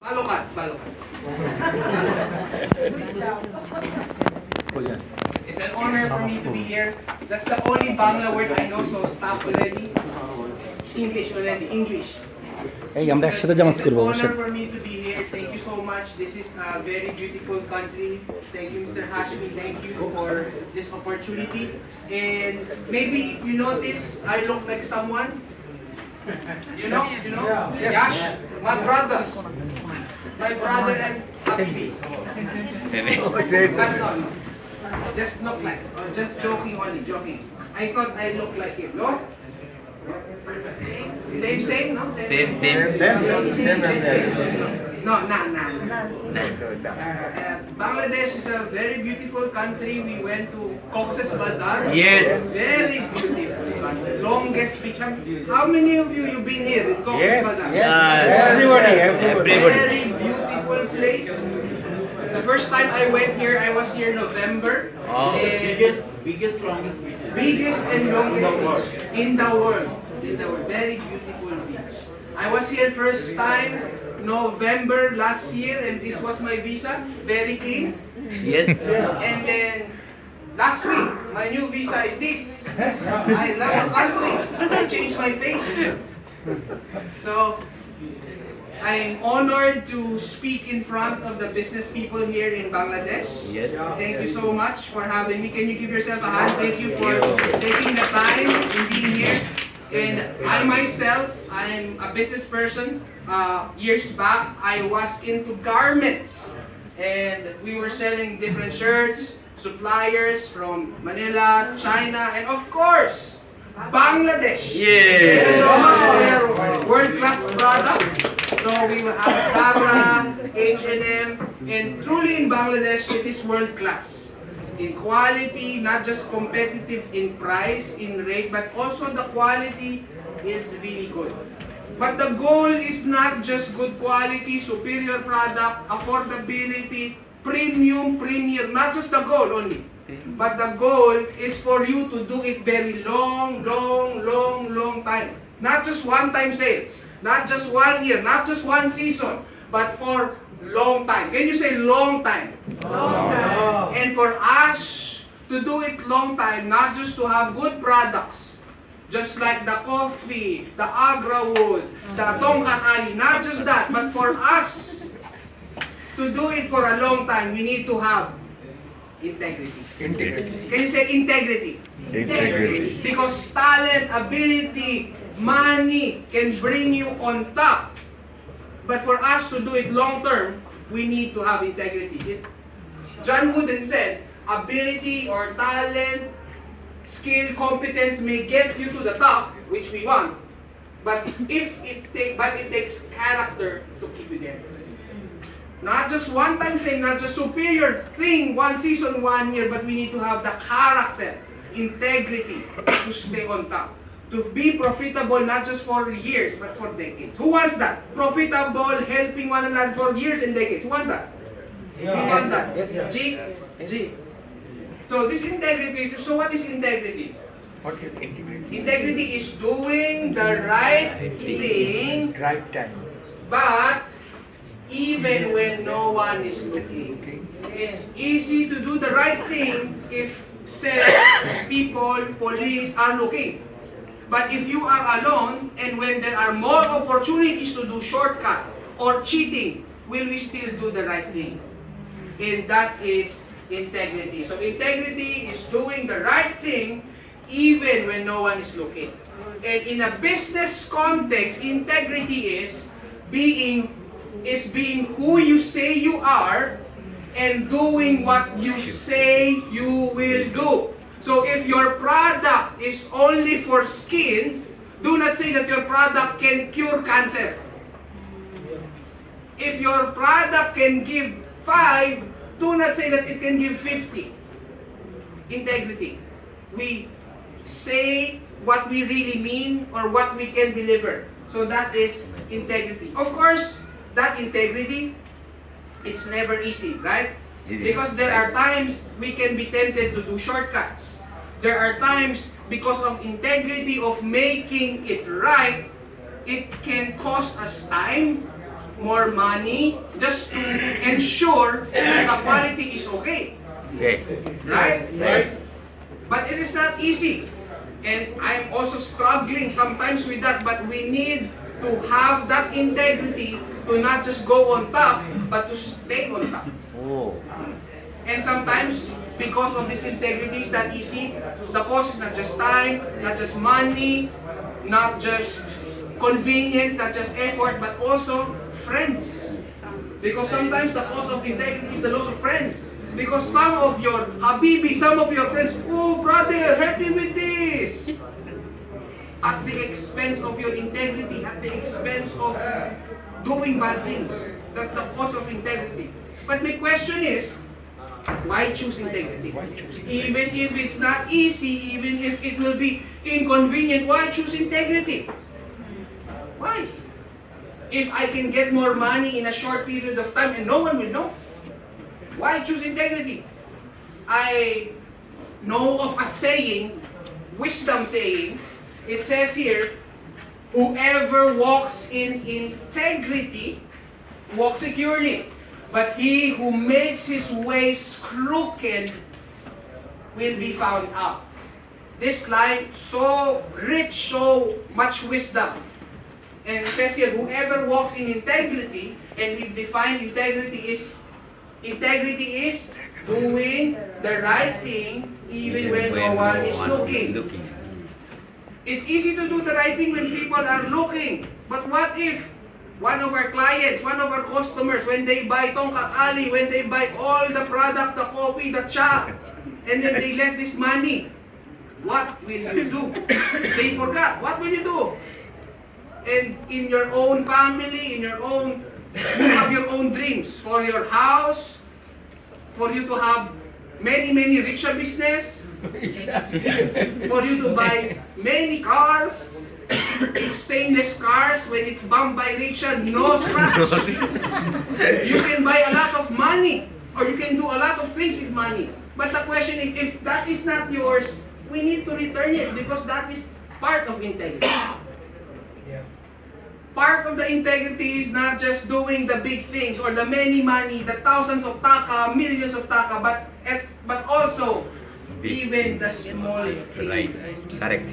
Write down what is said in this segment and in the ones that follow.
Balokats. It's an honor for me to be here. That's the only Bangla word I know, so stop already. English. এই আমরা একসাথে জামাত করব It's an অবশ্যই honor for me to be here. Thank you so much. This is a very beautiful country. Thank you, Mr. Hashmi. Thank you for this opportunity. And maybe you notice I look like someone. You know? Yash, my brother and Habibi. No. Just look like, just joking only, joking. I thought I looked like him, no? Same, no? Same. No. Bangladesh is a very beautiful country. We went to Cox's Bazar. Yes. Very beautiful country. Longest beach. How many of you have been here in Cox's Bazar? everybody Very beautiful place. The first time I went here, I was here November. Biggest, longest beach. Biggest and longest beach in the world. Very beautiful beach. I was here first time November last year, and this was my visa. Very clean. Yes. And then last week, my new visa is this. I love the country. I changed my face. So I'm honored to speak in front of the business people here in Bangladesh. Yes. Thank you so much for having me. Can you give yourself a hand? Thank you for taking the time and being here. And I myself, I'm a business person. Years back, I was into garments. And we were selling different shirts, suppliers from Manila, China, and of course, Bangladesh. Yeah. Thank you so much for your world-class products. So we will have Zara, H&M, and truly in Bangladesh, it is world-class. In quality, not just competitive in price, in rate, but also the quality is really good. But the goal is not just good quality, superior product, affordability, premier, not just the goal only. But the goal is for you to do it very long time. Not just one-time sale, not just 1 year, not just one season, but for long time. Can you say long time? Long time. And for us to do it long time, not just to have good products, just like the coffee, the agra wood, the tongkat ali, not just that, but for us to do it for a long time, we need to have integrity. Can you say integrity? Because talent, ability, money can bring you on top. But for us to do it long term, we need to have integrity. John Wooden said, ability or talent, skill, competence may get you to the top, which we want. But it takes character to keep you there. Not just one-time thing, not just superior thing, one season, 1 year, but we need to have the character, integrity to stay on top. To be profitable not just for years, but for decades. Who wants that? Profitable, helping one another for years and decades. Who wants that? Who wants that? G. So this integrity, so what is integrity? Integrity is doing the right thing, right time but even when no one is looking. It's easy to do the right thing if people, police are looking. But if you are alone and when there are more opportunities to do shortcut or cheating, will we still do the right thing? And that is integrity. So integrity is doing the right thing even when no one is looking. And in a business context, integrity is being who you say you are and doing what you say you will do. So if your product is only for skin, do not say that your product can cure cancer. If your product can give 5, do not say that it can give 50. Integrity. We say what we really mean or what we can deliver. So that is integrity. Of course, that integrity, it's never easy, right? Because there are times we can be tempted to do shortcuts. There are times because of integrity of making it right, it can cost us time, more money just to ensure that the quality is okay. Yes. Right? Yes. But it is not easy. And I'm also struggling sometimes with that, but we need to have that integrity to not just go on top, but to stay on top. Oh. And sometimes, because of this integrity is not easy, the cost is not just time, not just money, not just convenience, not just effort, but also friends. Because sometimes the cost of integrity is the loss of friends. Because some of your habibi, some of your friends, oh brother, help me with this. At the expense of your integrity, at the expense of doing bad things. That's the cost of integrity. But my question is, why choose integrity? Even if it's not easy, even if it will be inconvenient, why choose integrity? Why? If I can get more money in a short period of time and no one will know, why choose integrity? I know of a saying, wisdom saying, it says here, whoever walks in integrity walks securely, but he who makes his ways crooked will be found out. This line, so rich, so much wisdom. And it says here, whoever walks in integrity, and we've defined integrity is doing the right thing even when no one is looking. It's easy to do the right thing when people are looking. But what if one of our clients, one of our customers, when they buy Tongkat Ali, when they buy all the products, the coffee, the cha, and then they left this money, what will you do? They forgot. What will you do? And in your own family, you have your own dreams for your house, for you to have many rickshaw business, for you to buy many cars, stainless cars, when it's bumped by rickshaw, no scratch. You can buy a lot of money, or you can do a lot of things with money. But the question is, if that is not yours, we need to return it because that is part of integrity. Part of the integrity is not just doing the big things or the many money, the thousands of taka, millions of taka, but also even the small things. Correct.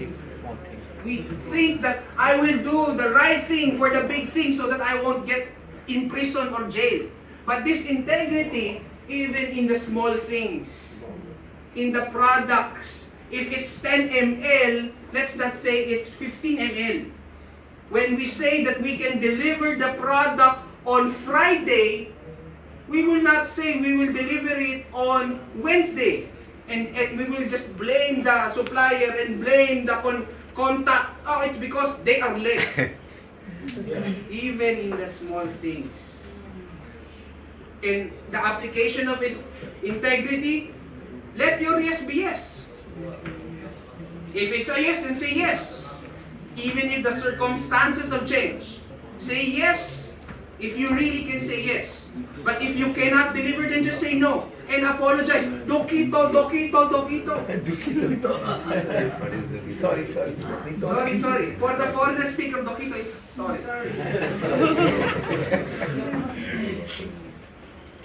We think that I will do the right thing for the big thing so that I won't get in prison or jail. But this integrity, even in the small things, in the products, if it's 10 ml, let's not say it's 15 ml. When we say that we can deliver the product on Friday, we will not say we will deliver it on Wednesday. And we will just blame the supplier and blame the contact. Oh, it's because they are late. Even in the small things. In the application of his integrity, let your yes be yes. If it's a yes, then say yes. Even if the circumstances have changed. Say yes if you really can say yes. But if you cannot deliver, then just say no. And apologize. Dokito. Sorry. Sorry. For the foreigner speaker, Dokito is sorry.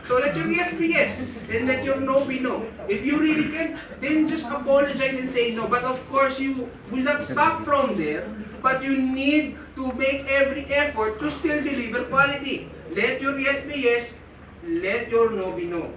So let your yes be yes, and let your no be no. If you really can, then just apologize and say no. But of course, you will not stop from there, but you need to make every effort to still deliver quality. Let your yes be yes, let your no be no.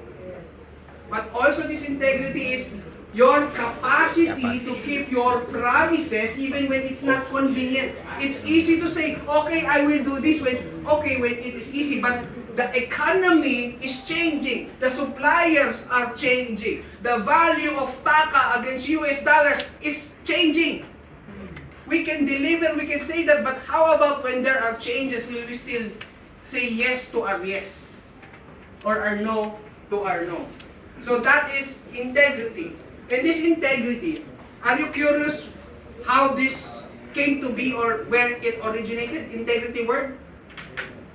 But also this integrity is your capacity to keep your promises even when it's not convenient. It's easy to say, okay, I will do this when it is easy, but the economy is changing. The suppliers are changing. The value of taka against US dollars is changing. We can deliver, we can say that, but how about when there are changes, will we still say yes to our yes? Or our no to our no? So that is integrity. And this integrity, are you curious how this came to be or where it originated? Integrity word?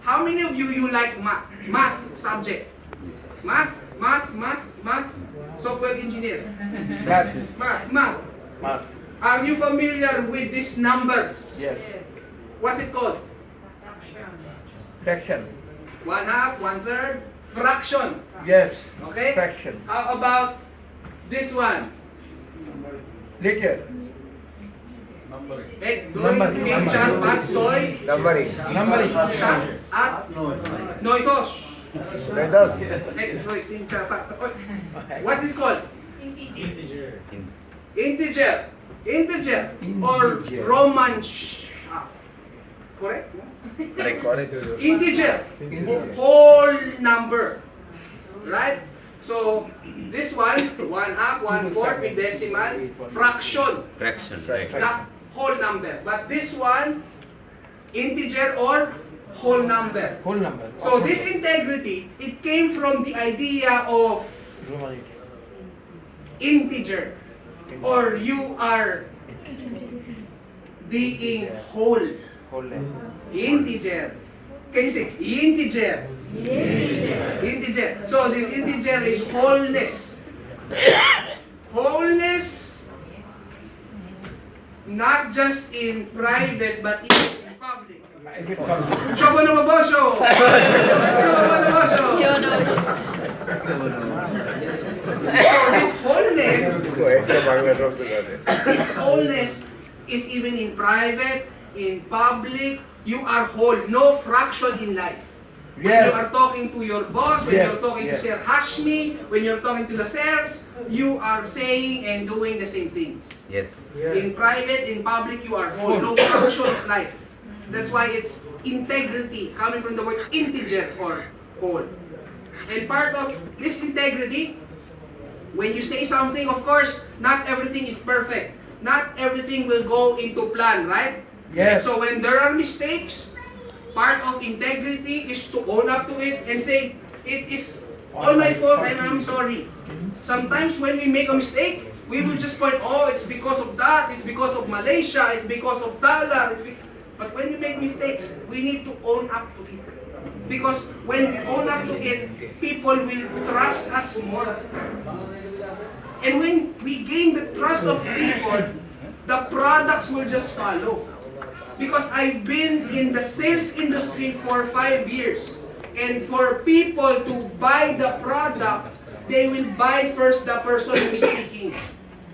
How many of you like math? Math subject. Math. Software engineer. Math. Are you familiar with these numbers? Yes. What's it called? Fraction. 1 half, 1/3, fraction. Yes. Okay? Fraction. How about this one? Liter. Doing pincha pat soy. Numbering. Siya at noitos. Sorry, pincha pat soy. What is called? Integer. Or Roman. Correct? Correct. Integer. Whole number. Right? So, this one, 1 half, 1/4 with decimal, fraction. Fraction, right. Not whole number. But this one, integer or whole number. Whole number. So this integrity, it came from the idea of integer, or you are being whole. Whole number. Integer. Can you say integer? Integer. So this integer is wholeness. Wholeness, not just in private but even in public. Show mo naman ba, show? Show mo naman ba, show? So this wholeness is even in private, in public. You are whole, no fraction in life. When Yes. you are talking to your boss, when Yes, you're talking yes. to Sir Hashmi, when you're talking to the sirs, you are saying and doing the same things. Yes. In private, in public, you are whole, no fraction of life. That's why it's integrity, coming from the word integer or whole. And part of this integrity, when you say something, of course, not everything is perfect. Not everything will go into plan, right? Yes. So when there are mistakes, part of integrity is to own up to it and say, it is all my fault and I'm sorry. Sometimes when we make a mistake, we will just point, oh, it's because of that, it's because of Malaysia, it's because of dollar. But when we make mistakes, we need to own up to it. Because when we own up to it, people will trust us more. And when we gain the trust of people, the products will just follow. Because I've been in the sales industry for 5 years. And for people to buy the product, they will buy first the person who is speaking.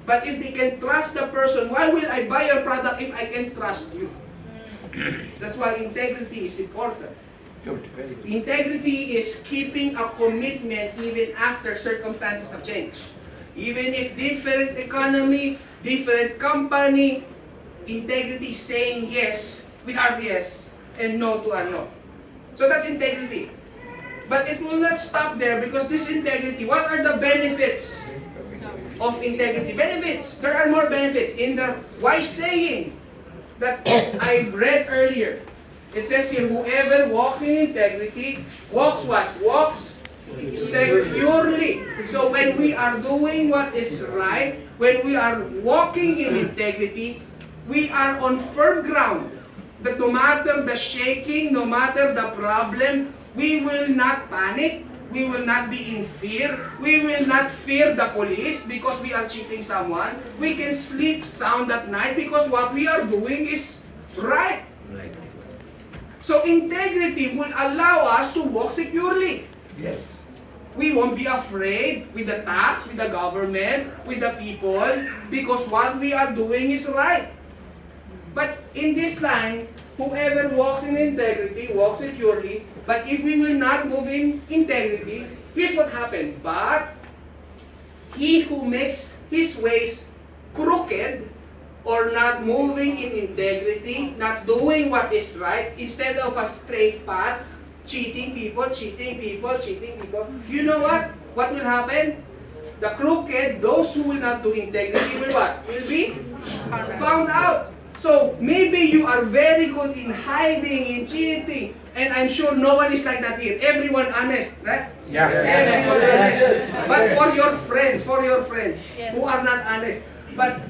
But if they can trust the person, why will I buy your product if I can trust you? That's why integrity is important. Good. Very good. Integrity is keeping a commitment even after circumstances have changed. Even if different economy, different company, integrity is saying yes with our yes and no to our no. So that's integrity. But it will not stop there because this integrity, what are the benefits of integrity? Benefits. There are more benefits in the wise saying that I read earlier. It says here, whoever walks in integrity, walks what? Walks securely. So when we are doing what is right, when we are walking in integrity, we are on firm ground. That no matter the shaking, no matter the problem, we will not panic. We will not be in fear. We will not fear the police because we are cheating someone. We can sleep sound at night because what we are doing is right. Right. So integrity will allow us to walk securely. Yes. We won't be afraid with the tax, with the government, with the people, because what we are doing is right. But in this line, whoever walks in integrity, walks securely. But if we will not move in integrity, here's what happened. But he who makes his ways crooked, or not moving in integrity, not doing what is right, instead of a straight path, cheating people, you know what? What will happen? The crooked, those who will not do integrity will what? Will be found out. So maybe you are very good in hiding, in cheating, and I'm sure no one is like that here. Everyone honest, right? Yeah. Everyone honest. But for your friends who are not honest. But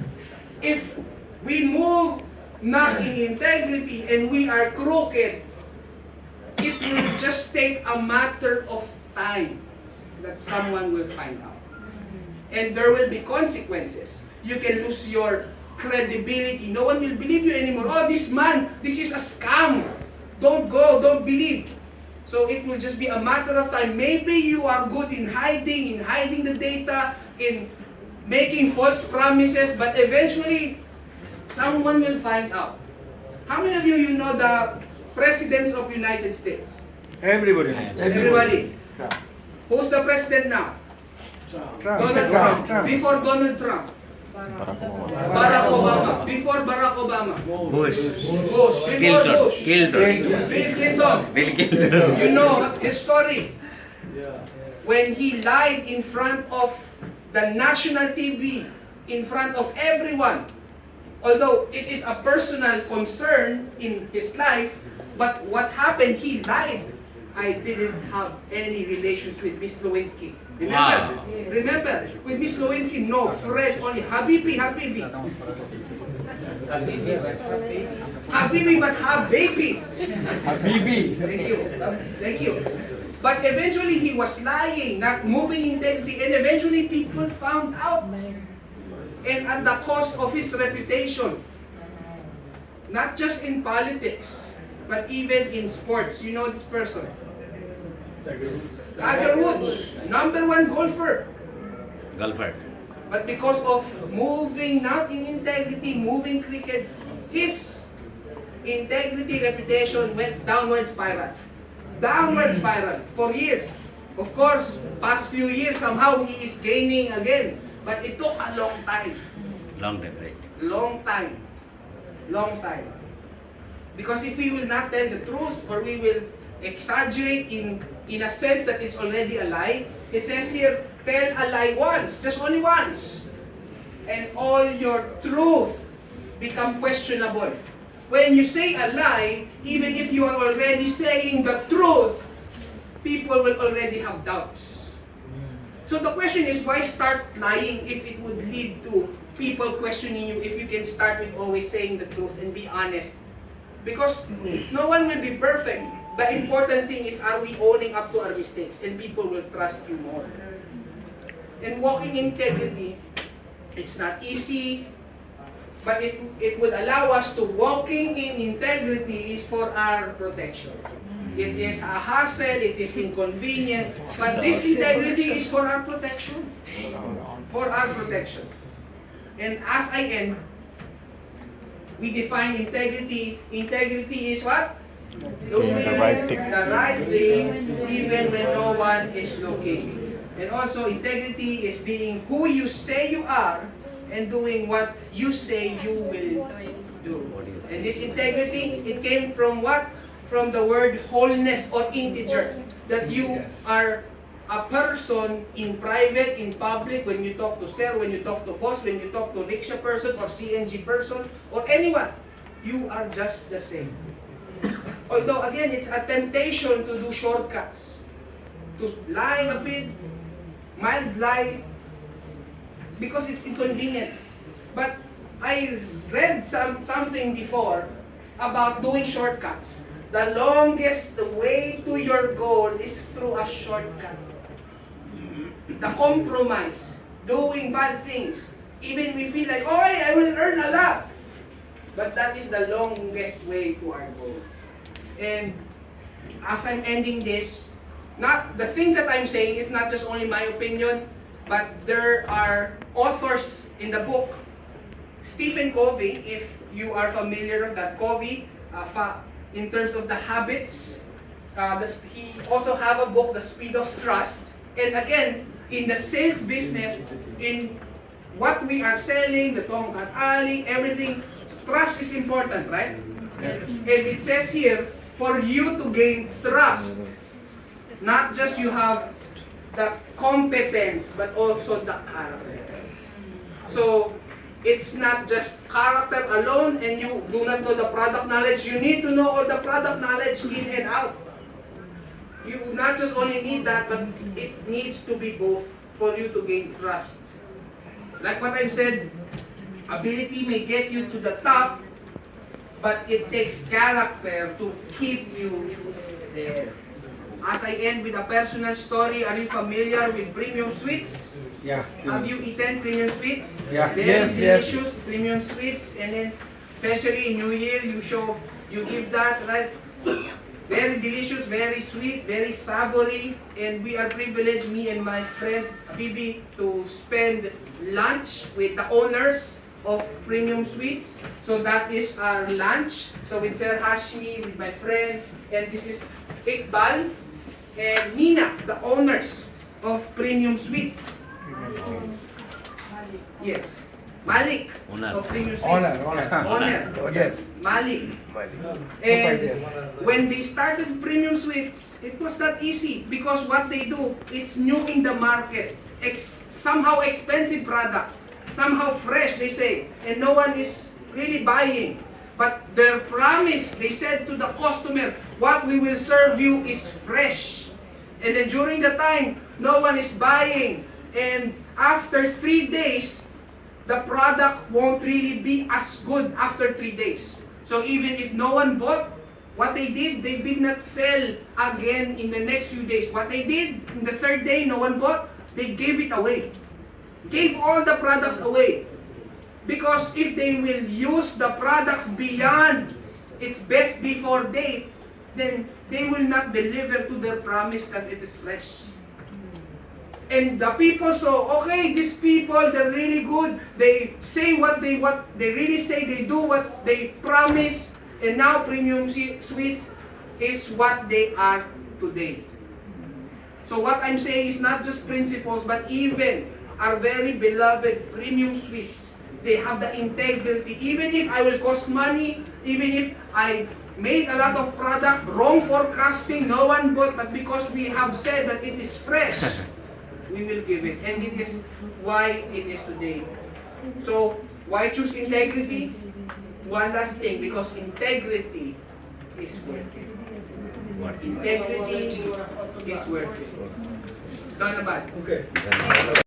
if we move not in integrity and we are crooked, it will just take a matter of time that someone will find out. And there will be consequences. You can lose your credibility. No one will believe you anymore. Oh, this man, this is a scam. Don't go, don't believe. So it will just be a matter of time. Maybe you are good in hiding the data, in making false promises, but eventually someone will find out. How many of you know the presidents of United States? Everybody. Everybody. Yeah. Who's the president now? Trump. Donald Trump. Before Donald Trump. Barack Obama. Before Barack Obama. Bush. Bush. Before Clinton. Bush. Clinton. Bill Clinton. Bill Clinton. You know his story. When he lied in front of the national TV, in front of everyone. Although it is a personal concern in his life, but what happened, he lied. I didn't have any relations with Miss Lewinsky. Remember? Wow. Remember? With Miss Lewinsky, no, friend, only Habibi. Habibi, Habibi, but Habibi. Habibi. Thank you. Thank you. But eventually he was lying, not moving integrity, and eventually people found out. And at the cost of his reputation. Not just in politics, but even in sports. You know this person. Tiger Woods, #1 golfer. Golfer. But because of moving, not in integrity, moving cricket, his integrity reputation went downward spiral. Downward spiral for years. Of course, past few years, somehow he is gaining again. But it took a long time. Long time, right? Long time. Long time. Because if we will not tell the truth, or we will exaggerate in a sense that it's already a lie, it says here, tell a lie once, just only once. And all your truth become questionable. When you say a lie, even if you are already saying the truth, people will already have doubts. So the question is, why start lying if it would lead to people questioning you, if you can start with always saying the truth and be honest? Because no one will be perfect. The important thing is, are we owning up to our mistakes, and people will trust you more. And walking integrity, it's not easy, but it will allow us to walking in integrity is for our protection. It is a hassle, it is inconvenient, but this integrity is for our protection. For our protection. And as I end, we define integrity. Integrity is what? Doing the right thing even when no one is looking. And also integrity is being who you say you are and doing what you say you will do. And this integrity, it came from what? From the word wholeness or integer. That you are a person in private, in public, when you talk to sir, when you talk to boss, when you talk to rickshaw person or CNG person or anyone, you are just the same. Although again, it's a temptation to do shortcuts, to lie a bit, mild lie, because it's inconvenient. But I read something before about doing shortcuts. The longest way to your goal is through a shortcut. The compromise, doing bad things. Even we feel like, oh, I will earn a lot. But that is the longest way to our goal. And as I'm ending this, not the things that I'm saying is not just only my opinion, but there are authors in the book. Stephen Covey, if you are familiar with that, Covey, in terms of the habits, he also have a book, The Speed of Trust. And again, in the sales business, in what we are selling, the Tongkat Ali, everything, trust is important, right? Yes. And it says here, for you to gain trust, not just you have the competence, but also the character. So, it's not just character alone and you do not know the product knowledge. You need to know all the product knowledge in and out. You not just only need that, but it needs to be both for you to gain trust. Like what I've said, ability may get you to the top, but it takes character to keep you there. As I end with a personal story, are you familiar with premium sweets? Yeah. Have you eaten premium sweets? Yeah. Very Yes, delicious premium sweets, and then especially in New Year, you give that, right? Very delicious, very sweet, very savory, and we are privileged, me and my friends, Bibi, to spend lunch with the owners of Premium Sweets. So that is our lunch. So with Sir Hashmi, with my friends, and this is Iqbal and Nina, the owners of Premium Sweets. Yes. Malik Owner. of Premium Sweets. Owner. Owner. Yes. Malik. And when they started Premium Sweets, it was not easy because what they do, it's new in the market. Somehow expensive product, somehow fresh, they say, and no one is really buying. But their promise, they said to the customer, what we will serve you is fresh. And then during the time, no one is buying. And after 3 days, the product won't really be as good after 3 days. So even if no one bought, what they did not sell again in the next few days. What they did, in the 3rd day, no one bought, they gave it away. Gave all the products away. Because if they will use the products beyond its best before date, then they will not deliver to their promise that it is fresh. And the people saw, okay, these people, they're really good. They say what they really say, they do what they promise. And now Premium Sweets is what they are today. So what I'm saying is not just principles, but even our very beloved Premium Sweets. They have the integrity. Even if I will cost money, even if I made a lot of product, wrong forecasting, no one bought, but because we have said that it is fresh, we will give it. And it is why it is today. So, why choose integrity? One last thing, because integrity is worth it. Integrity is worth it. Done about. Okay.